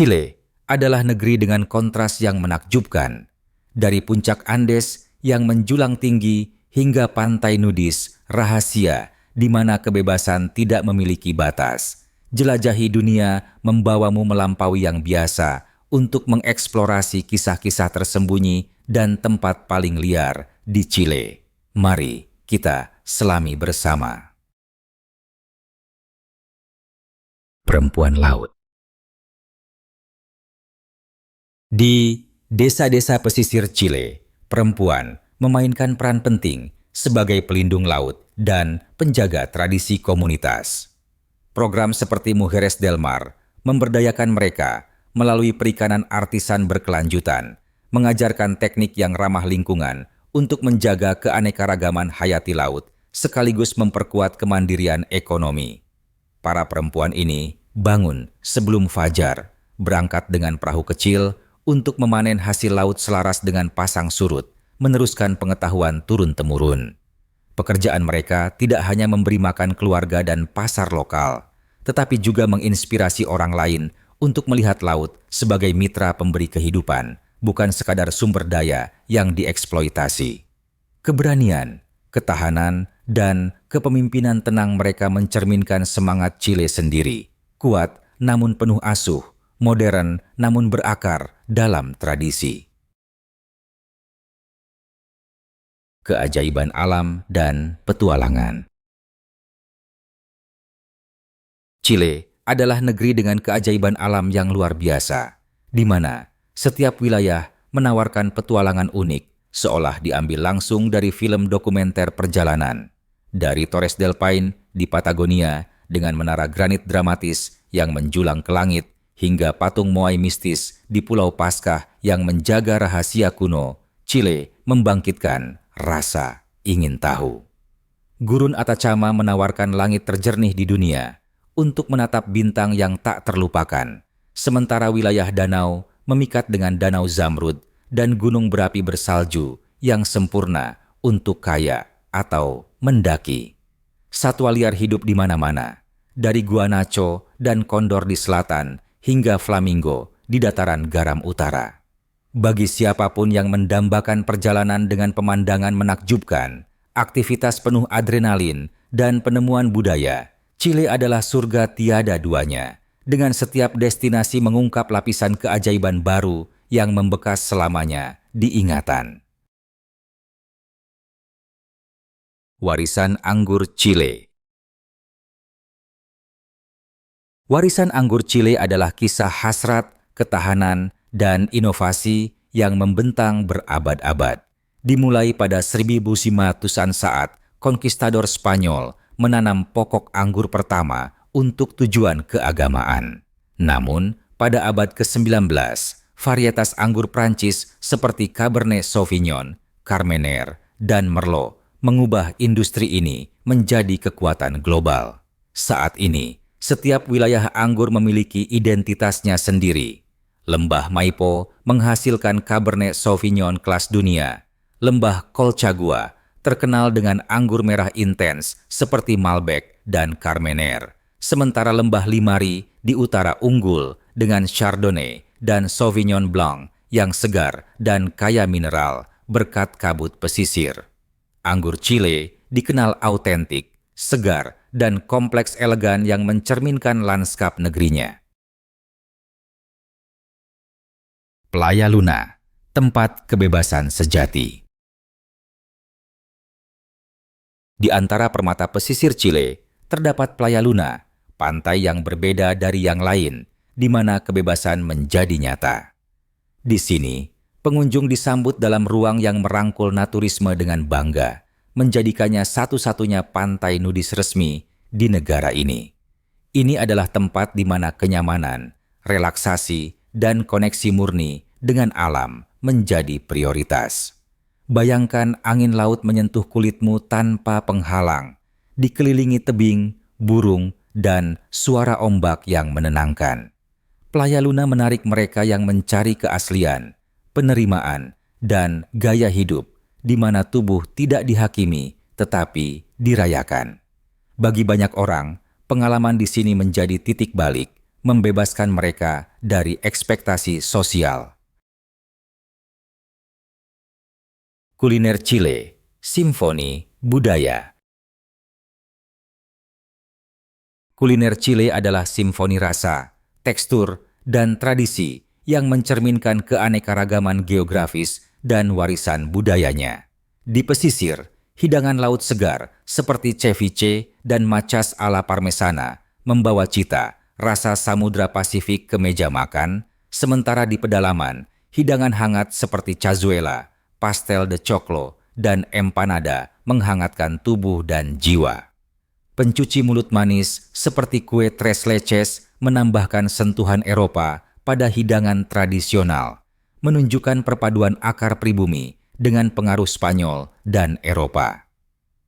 Chile adalah negeri dengan kontras yang menakjubkan. Dari puncak Andes yang menjulang tinggi hingga pantai nudis rahasia di mana kebebasan tidak memiliki batas. Jelajahi dunia membawamu melampaui yang biasa untuk mengeksplorasi kisah-kisah tersembunyi dan tempat paling liar di Chile. Mari kita selami bersama. Perempuan Laut. Di desa-desa pesisir Chile, perempuan memainkan peran penting sebagai pelindung laut dan penjaga tradisi komunitas. Program seperti Mujeres del Mar memberdayakan mereka melalui perikanan artisan berkelanjutan, mengajarkan teknik yang ramah lingkungan untuk menjaga keanekaragaman hayati laut, sekaligus memperkuat kemandirian ekonomi. Para perempuan ini bangun sebelum fajar, berangkat dengan perahu kecil untuk memanen hasil laut selaras dengan pasang surut, meneruskan pengetahuan turun-temurun. Pekerjaan mereka tidak hanya memberi makan keluarga dan pasar lokal, tetapi juga menginspirasi orang lain untuk melihat laut sebagai mitra pemberi kehidupan, bukan sekadar sumber daya yang dieksploitasi. Keberanian, ketahanan, dan kepemimpinan tenang mereka mencerminkan semangat Chile sendiri, kuat namun penuh asuh, modern namun berakar dalam tradisi. Keajaiban alam dan petualangan. Chile adalah negeri dengan keajaiban alam yang luar biasa, di mana setiap wilayah menawarkan petualangan unik, seolah diambil langsung dari film dokumenter perjalanan. Dari Torres del Paine di Patagonia dengan menara granit dramatis yang menjulang ke langit, hingga patung Moai mistis di Pulau Paskah yang menjaga rahasia kuno, Chile membangkitkan rasa ingin tahu. Gurun Atacama menawarkan langit terjernih di dunia untuk menatap bintang yang tak terlupakan, sementara wilayah danau memikat dengan Danau Zamrud dan gunung berapi bersalju yang sempurna untuk kayak atau mendaki. Satwa liar hidup di mana-mana, dari guanaco dan kondor di selatan hingga flamingo di dataran garam utara. Bagi siapapun yang mendambakan perjalanan dengan pemandangan menakjubkan, aktivitas penuh adrenalin, dan penemuan budaya, Chile adalah surga tiada duanya, dengan setiap destinasi mengungkap lapisan keajaiban baru yang membekas selamanya di ingatan. Warisan anggur Chile. Warisan anggur Chile adalah kisah hasrat, ketahanan, dan inovasi yang membentang berabad-abad. Dimulai pada 1500-an saat konkistador Spanyol menanam pokok anggur pertama untuk tujuan keagamaan. Namun, pada abad ke-19, varietas anggur Prancis seperti Cabernet Sauvignon, Carmenère, dan Merlot mengubah industri ini menjadi kekuatan global. Saat ini, setiap wilayah anggur memiliki identitasnya sendiri. Lembah Maipo menghasilkan Cabernet Sauvignon kelas dunia. Lembah Colchagua terkenal dengan anggur merah intens seperti Malbec dan Carmenère. Sementara Lembah Limari di utara unggul dengan Chardonnay dan Sauvignon Blanc yang segar dan kaya mineral berkat kabut pesisir. Anggur Chile dikenal autentik, segar, dan kompleks elegan yang mencerminkan lanskap negerinya. Playa Luna, tempat kebebasan sejati. Di antara permata pesisir Chile, terdapat Playa Luna, pantai yang berbeda dari yang lain, di mana kebebasan menjadi nyata. Di sini, pengunjung disambut dalam ruang yang merangkul naturisme dengan bangga, menjadikannya satu-satunya pantai nudis resmi di negara ini. Ini adalah tempat di mana kenyamanan, relaksasi, dan koneksi murni dengan alam menjadi prioritas. Bayangkan angin laut menyentuh kulitmu tanpa penghalang, dikelilingi tebing, burung, dan suara ombak yang menenangkan. Playa Luna menarik mereka yang mencari keaslian, penerimaan, dan gaya hidup di mana tubuh tidak dihakimi tetapi dirayakan. Bagi banyak orang, pengalaman di sini menjadi titik balik, membebaskan mereka dari ekspektasi sosial. Kuliner Chile, simfoni budaya. Kuliner Chile adalah simfoni rasa, tekstur, dan tradisi yang mencerminkan keanekaragaman geografis dan warisan budayanya. Di pesisir, hidangan laut segar seperti ceviche dan machas ala parmesana membawa cita rasa samudra Pasifik ke meja makan, sementara di pedalaman, hidangan hangat seperti cazuela, pastel de choclo, dan empanada menghangatkan tubuh dan jiwa. Pencuci mulut manis seperti kue tres leches menambahkan sentuhan Eropa pada hidangan tradisional, menunjukkan perpaduan akar pribumi dengan pengaruh Spanyol dan Eropa.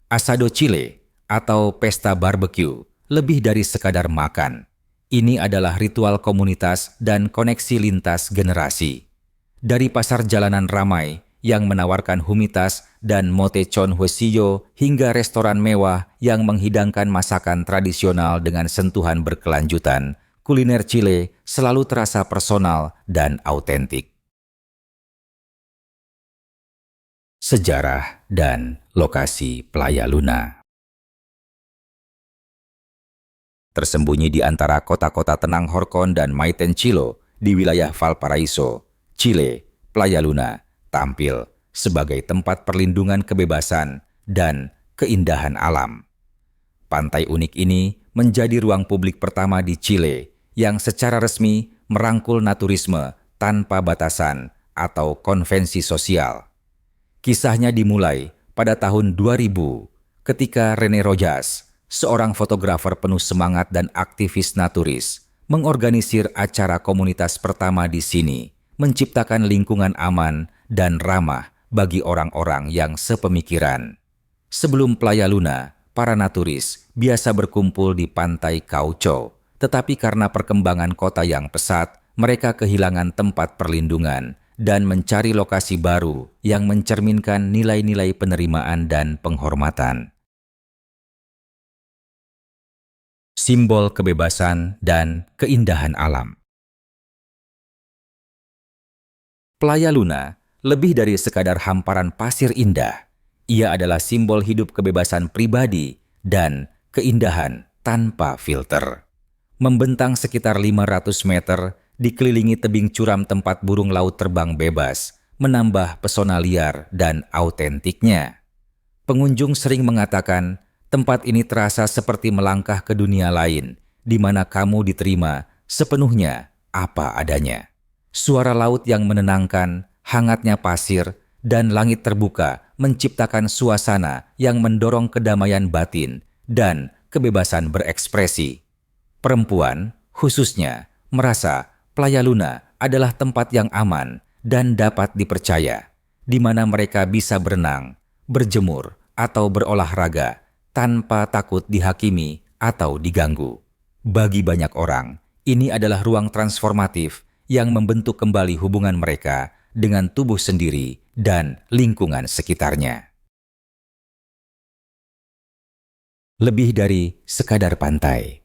Asado Chile atau pesta barbecue lebih dari sekadar makan. Ini adalah ritual komunitas dan koneksi lintas generasi. Dari pasar jalanan ramai yang menawarkan humitas dan motechon huesillo hingga restoran mewah yang menghidangkan masakan tradisional dengan sentuhan berkelanjutan, kuliner Chile selalu terasa personal dan autentik. Sejarah dan lokasi Playa Luna. Tersembunyi di antara kota-kota tenang Horcon dan Maitenchilo di wilayah Valparaiso, Chile, Playa Luna tampil sebagai tempat perlindungan kebebasan dan keindahan alam. Pantai unik ini menjadi ruang publik pertama di Chile yang secara resmi merangkul naturisme tanpa batasan atau konvensi sosial. Kisahnya dimulai pada tahun 2000 ketika René Rojas, seorang fotografer penuh semangat dan aktivis naturis, mengorganisir acara komunitas pertama di sini, menciptakan lingkungan aman dan ramah bagi orang-orang yang sepemikiran. Sebelum Playa Luna, para naturis biasa berkumpul di pantai Caucho, tetapi karena perkembangan kota yang pesat, mereka kehilangan tempat perlindungan dan mencari lokasi baru yang mencerminkan nilai-nilai penerimaan dan penghormatan. Simbol kebebasan dan keindahan alam. Playa Luna lebih dari sekadar hamparan pasir indah. Ia adalah simbol hidup kebebasan pribadi dan keindahan tanpa filter. Membentang sekitar 500 meter, dikelilingi tebing curam tempat burung laut terbang bebas, menambah pesona liar dan autentiknya. Pengunjung sering mengatakan, tempat ini terasa seperti melangkah ke dunia lain, di mana kamu diterima sepenuhnya apa adanya. Suara laut yang menenangkan, hangatnya pasir, dan langit terbuka menciptakan suasana yang mendorong kedamaian batin dan kebebasan berekspresi. Perempuan, khususnya, merasa Playa Luna adalah tempat yang aman dan dapat dipercaya, di mana mereka bisa berenang, berjemur, atau berolahraga tanpa takut dihakimi atau diganggu. Bagi banyak orang, ini adalah ruang transformatif yang membentuk kembali hubungan mereka dengan tubuh sendiri dan lingkungan sekitarnya. Lebih dari sekadar pantai.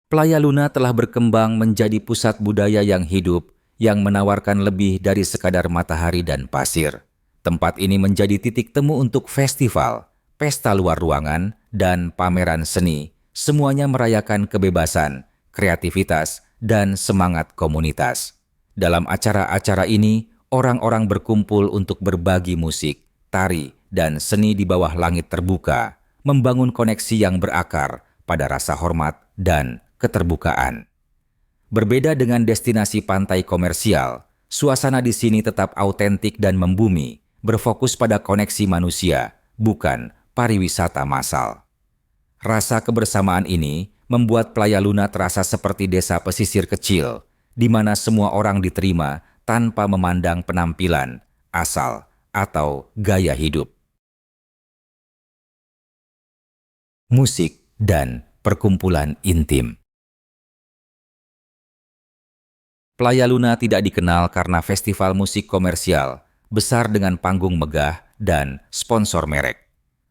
Playa Luna telah berkembang menjadi pusat budaya yang hidup yang menawarkan lebih dari sekadar matahari dan pasir. Tempat ini menjadi titik temu untuk festival, pesta luar ruangan, dan pameran seni. Semuanya merayakan kebebasan, kreativitas, dan semangat komunitas. Dalam acara-acara ini, orang-orang berkumpul untuk berbagi musik, tari, dan seni di bawah langit terbuka, membangun koneksi yang berakar pada rasa hormat dan keterbukaan. Berbeda dengan destinasi pantai komersial, suasana di sini tetap autentik dan membumi, berfokus pada koneksi manusia, bukan pariwisata massal. Rasa kebersamaan ini membuat Playa Luna terasa seperti desa pesisir kecil, di mana semua orang diterima tanpa memandang penampilan, asal, atau gaya hidup. Musik dan perkumpulan intim. Playa Luna tidak dikenal karena festival musik komersial, besar dengan panggung megah dan sponsor merek.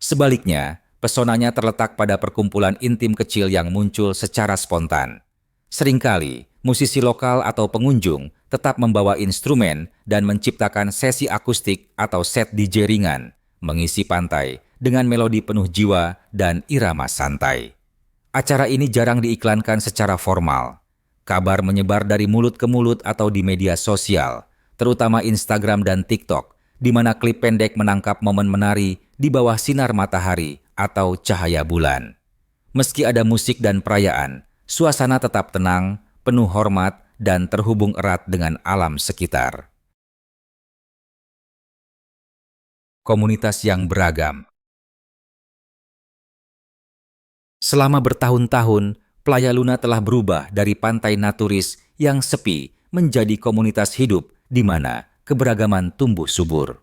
Sebaliknya, Pesonanya terletak pada perkumpulan intim kecil yang muncul secara spontan. Seringkali, musisi lokal atau pengunjung tetap membawa instrumen dan menciptakan sesi akustik atau set DJ ringan, mengisi pantai dengan melodi penuh jiwa dan irama santai. Acara ini jarang diiklankan secara formal. Kabar menyebar dari mulut ke mulut atau di media sosial, terutama Instagram dan TikTok, di mana klip pendek menangkap momen menari di bawah sinar matahari atau cahaya bulan. Meski ada musik dan perayaan, suasana tetap tenang, penuh hormat, dan terhubung erat dengan alam sekitar. Komunitas yang beragam. Selama bertahun-tahun, Playa Luna telah berubah dari pantai naturis yang sepi menjadi komunitas hidup di mana keberagaman tumbuh subur.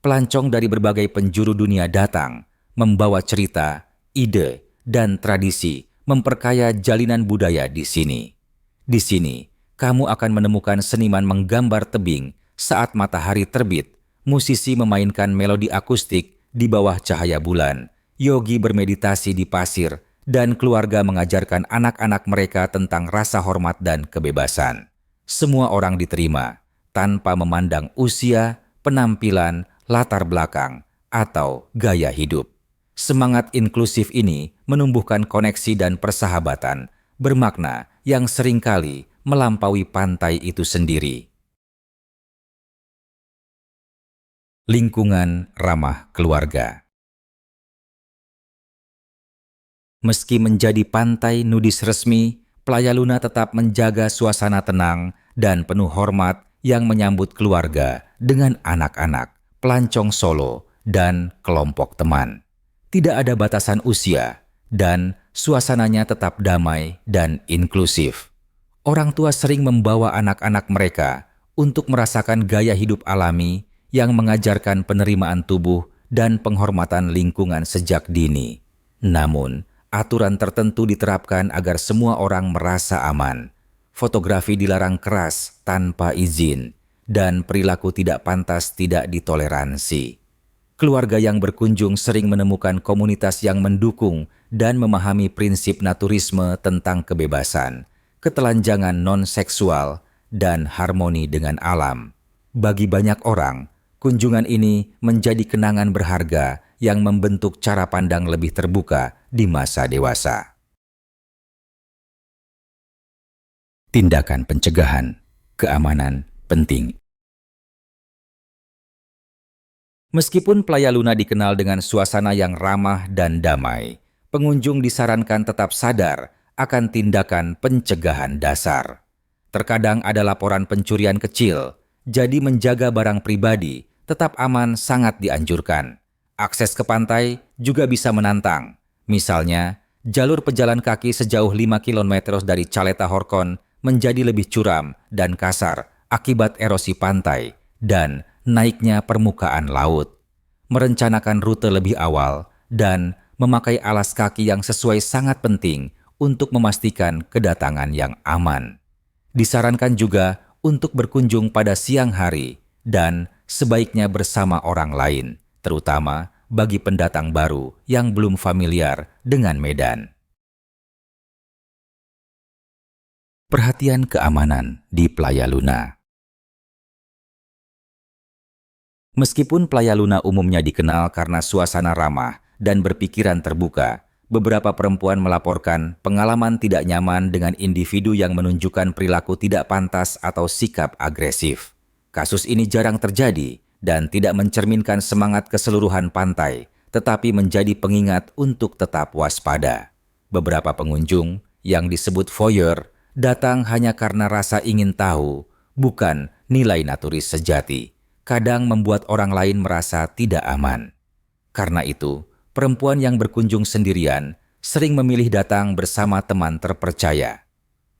Pelancong dari berbagai penjuru dunia datang, membawa cerita, ide, dan tradisi memperkaya jalinan budaya di sini. Di sini, kamu akan menemukan seniman menggambar tebing saat matahari terbit, musisi memainkan melodi akustik di bawah cahaya bulan, yogi bermeditasi di pasir, dan keluarga mengajarkan anak-anak mereka tentang rasa hormat dan kebebasan. Semua orang diterima, tanpa memandang usia, penampilan, latar belakang, atau gaya hidup. Semangat inklusif ini menumbuhkan koneksi dan persahabatan bermakna yang seringkali melampaui pantai itu sendiri. Lingkungan ramah keluarga. Meski menjadi pantai nudis resmi, Playa Luna tetap menjaga suasana tenang dan penuh hormat yang menyambut keluarga dengan anak-anak, pelancong solo, dan kelompok teman. Tidak ada batasan usia, dan suasananya tetap damai dan inklusif. Orang tua sering membawa anak-anak mereka untuk merasakan gaya hidup alami yang mengajarkan penerimaan tubuh dan penghormatan lingkungan sejak dini. Namun, aturan tertentu diterapkan agar semua orang merasa aman. Fotografi dilarang keras tanpa izin, dan perilaku tidak pantas tidak ditoleransi. Keluarga yang berkunjung sering menemukan komunitas yang mendukung dan memahami prinsip naturisme tentang kebebasan, ketelanjangan non-seksual, dan harmoni dengan alam. Bagi banyak orang, kunjungan ini menjadi kenangan berharga yang membentuk cara pandang lebih terbuka di masa dewasa. Tindakan pencegahan, keamanan penting. Meskipun Playa Luna dikenal dengan suasana yang ramah dan damai, pengunjung disarankan tetap sadar akan tindakan pencegahan dasar. Terkadang ada laporan pencurian kecil, jadi menjaga barang pribadi tetap aman sangat dianjurkan. Akses ke pantai juga bisa menantang. Misalnya, jalur pejalan kaki sejauh 5 km dari Caleta Horkon menjadi lebih curam dan kasar akibat erosi pantai dan naiknya permukaan laut. Merencanakan rute lebih awal dan memakai alas kaki yang sesuai sangat penting untuk memastikan kedatangan yang aman. Disarankan juga untuk berkunjung pada siang hari dan sebaiknya bersama orang lain, terutama bagi pendatang baru yang belum familiar dengan medan. Perhatian keamanan di Playa Luna. Meskipun Playa Luna umumnya dikenal karena suasana ramah dan berpikiran terbuka, beberapa perempuan melaporkan pengalaman tidak nyaman dengan individu yang menunjukkan perilaku tidak pantas atau sikap agresif. Kasus ini jarang terjadi dan tidak mencerminkan semangat keseluruhan pantai, tetapi menjadi pengingat untuk tetap waspada. Beberapa pengunjung yang disebut voyeur datang hanya karena rasa ingin tahu, bukan nilai naturis sejati. Kadang membuat orang lain merasa tidak aman. Karena itu, perempuan yang berkunjung sendirian sering memilih datang bersama teman terpercaya.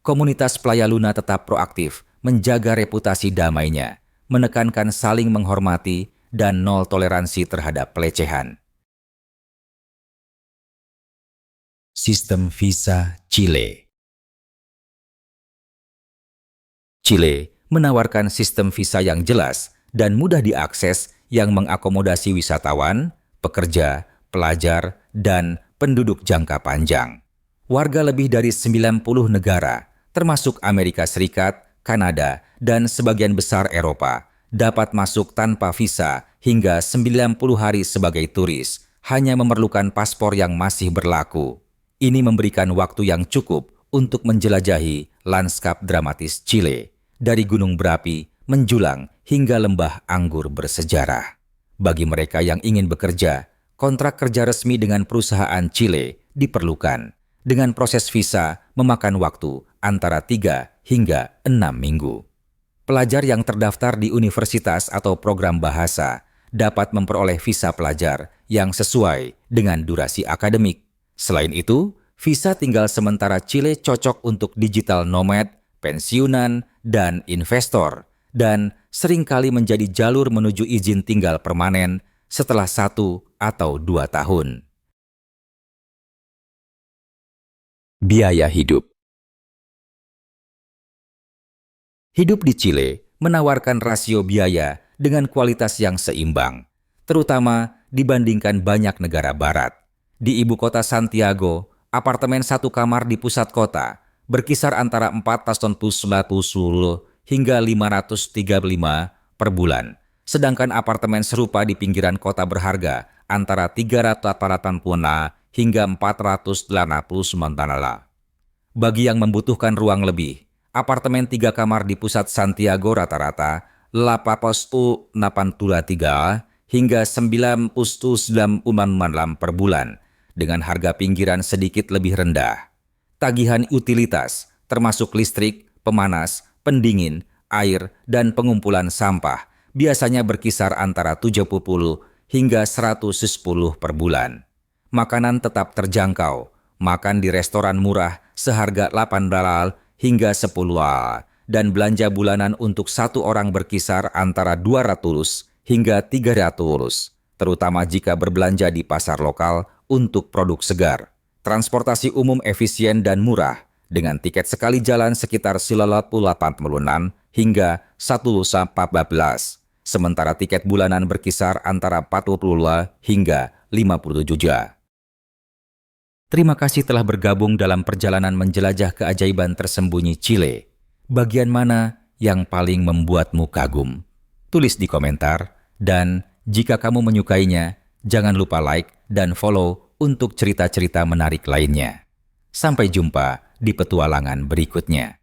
Komunitas Playa Luna tetap proaktif menjaga reputasi damainya, menekankan saling menghormati dan nol toleransi terhadap pelecehan. Sistem visa Chile. Chile menawarkan sistem visa yang jelas dan mudah diakses yang mengakomodasi wisatawan, pekerja, pelajar, dan penduduk jangka panjang. Warga lebih dari 90 negara, termasuk Amerika Serikat, Kanada, dan sebagian besar Eropa, dapat masuk tanpa visa hingga 90 hari sebagai turis, hanya memerlukan paspor yang masih berlaku. Ini memberikan waktu yang cukup untuk menjelajahi lanskap dramatis Chile, dari gunung berapi menjulang hingga lembah anggur bersejarah. Bagi mereka yang ingin bekerja, kontrak kerja resmi dengan perusahaan Chile diperlukan, dengan proses visa memakan waktu antara 3 hingga 6 minggu. Pelajar yang terdaftar di universitas atau program bahasa dapat memperoleh visa pelajar yang sesuai dengan durasi akademik. Selain itu, visa tinggal sementara Chile cocok untuk digital nomad, pensiunan, dan investor, dan seringkali menjadi jalur menuju izin tinggal permanen setelah 1 atau 2 tahun. Biaya hidup. Hidup di Chile menawarkan rasio biaya dengan kualitas yang seimbang, terutama dibandingkan banyak negara barat. Di ibu kota Santiago, apartemen satu kamar di pusat kota berkisar antara 490 hingga 535 per bulan, sedangkan apartemen serupa di pinggiran kota berharga antara 380 hingga 489. Bagi yang membutuhkan ruang lebih, apartemen 3 kamar di pusat Santiago rata-rata 883 hingga 999 per bulan, dengan harga pinggiran sedikit lebih rendah. Tagihan utilitas, termasuk listrik, pemanas, pendingin, air, dan pengumpulan sampah, biasanya berkisar antara 70 hingga 110 per bulan. Makanan tetap terjangkau, makan di restoran murah seharga 8 dalal hingga 10 al, dan belanja bulanan untuk satu orang berkisar antara 200 hingga 300, terutama jika berbelanja di pasar lokal untuk produk segar. Transportasi umum efisien dan murah, dengan tiket sekali jalan sekitar 98 hingga 114, sementara tiket bulanan berkisar antara 40 hingga 57 juta. Terima kasih telah bergabung dalam perjalanan menjelajah keajaiban tersembunyi Chile. Bagian mana yang paling membuatmu kagum? Tulis di komentar, dan jika kamu menyukainya, jangan lupa like dan follow untuk cerita-cerita menarik lainnya. Sampai jumpa di petualangan berikutnya.